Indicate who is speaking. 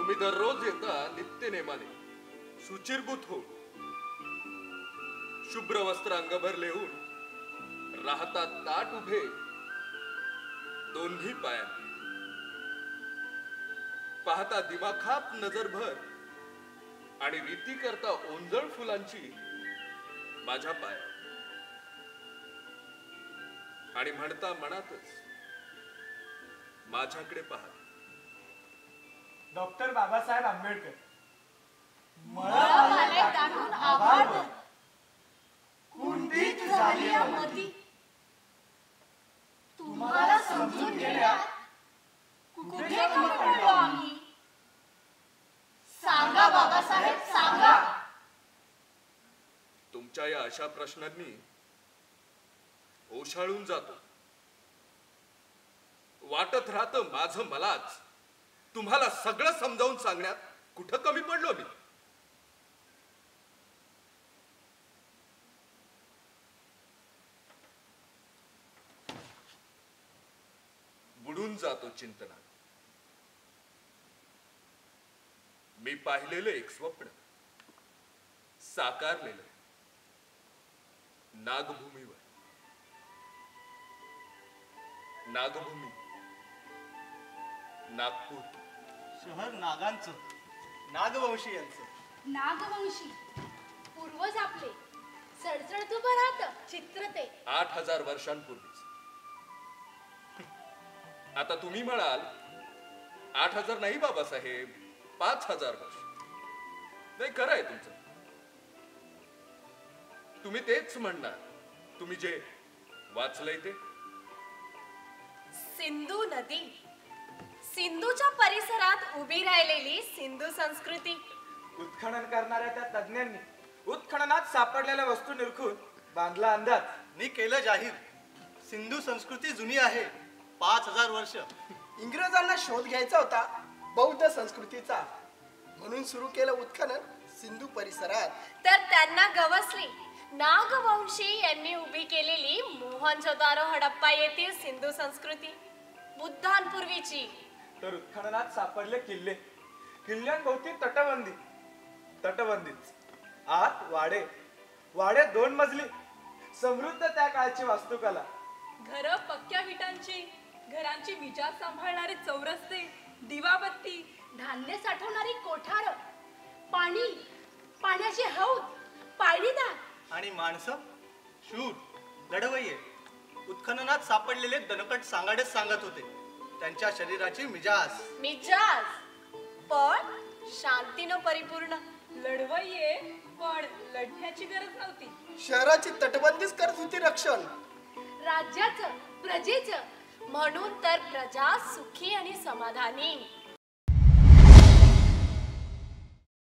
Speaker 1: तुम्ही दररोज येता नित्य नेमाने शुचिर्भूत हो, शुभ्र वस्त्र अंगभर लेऊन राहता ताट उभे दोन्ही पायाने, पाहता दिमाखात नजरभर आणि रीती करता ओंजळ फुलांची माझ्या पाया, आणि म्हणता मनातच माझ्याकडे पहा.
Speaker 2: डॉक्टर बाबासाहेब आंबेडकर.
Speaker 3: कुंडीत झाली मती, तुम्हाला समजून घेण्यात कुठे कमी पडलो आम्ही? सांगा बाबासाहेब सांगा.
Speaker 1: तुमच्या या अशा प्रश्नांनी ओशाळून जातो. वाटत राहतं माझं मलाच तुम्हाला सगळं समजावून सांगण्यात कुठं कमी पडलो मी. बुडून जातो चिंतनात. मी पाहिलेलं एक स्वप्न साकारलेलं नागभूमीवर. नागभूमी, नागपूर.
Speaker 2: शहर नागांचं, नागवंशी यांचं.
Speaker 3: नागवंशी पूर्वज आपले सडसडत उभं राहतं चित्र ते
Speaker 1: 8000 वर्षांपूर्वीच. आता तुम्ही म्हणाल 8000 नाही बाबासाहेब, 5000 वर्ष. नाही, खरं आहे तुमचं. तुम्ही तेच म्हणणार, तुम्ही जे वाचलंय ते.
Speaker 4: सिंधू नदी, सिंधूच्या परिसरात उभी राहिलेली सिंधू संस्कृती.
Speaker 2: उत्खनन करणाऱ्या त्या तज्ञांनी उत्खननात सापडलेल्या वस्तू निरखून बांधला अंदाज.
Speaker 5: मी केलं जाहीर, सिंधू संस्कृती जुनी आहे, 5000 वर्ष.
Speaker 6: इंग्रजांना शोध घ्यायचा होता बौद्ध संस्कृतीचा, म्हणून सुरू केलं उत्खनन सिंधू परिसरात.
Speaker 4: तर त्यांना गवसली नागवंशी यांनी उभी केलेली मोहनजोदारो हडप्पा येथील सिंधू संस्कृती, बुद्धांपूर्वीची.
Speaker 2: तर उत्खननात सापडले किल्ले, किल्ल्यांभोवती तटबंदी, तटबंदीच आत वाडे, वाडे 2 मजली, समृद्ध त्या काळची वास्तुकला.
Speaker 7: घर पक्क्या विटांची, घरांची विजा सांभाळणारे चौरस्ते, दिवाबत्ती,
Speaker 3: धान्य साठवणारी कोठार, पाणी, पाण्याची हौद, पायरीदार.
Speaker 5: आणि माणसं शूर, लढवय्ये. उत्खननात सापडलेले दणकट सांगाडेच सांगत होते त्यांच्या शरीराची मिजाज.
Speaker 4: मिजाज पण शांतीनं परिपूर्ण.
Speaker 7: लढवय्ये पण लढण्याची गरज नव्हती.
Speaker 6: शहराची तटबंदीच करत होती रक्षण.
Speaker 3: राज्याचं, प्रजेचं.
Speaker 4: म्हणून तर प्रजा सुखी आणि समाधानी.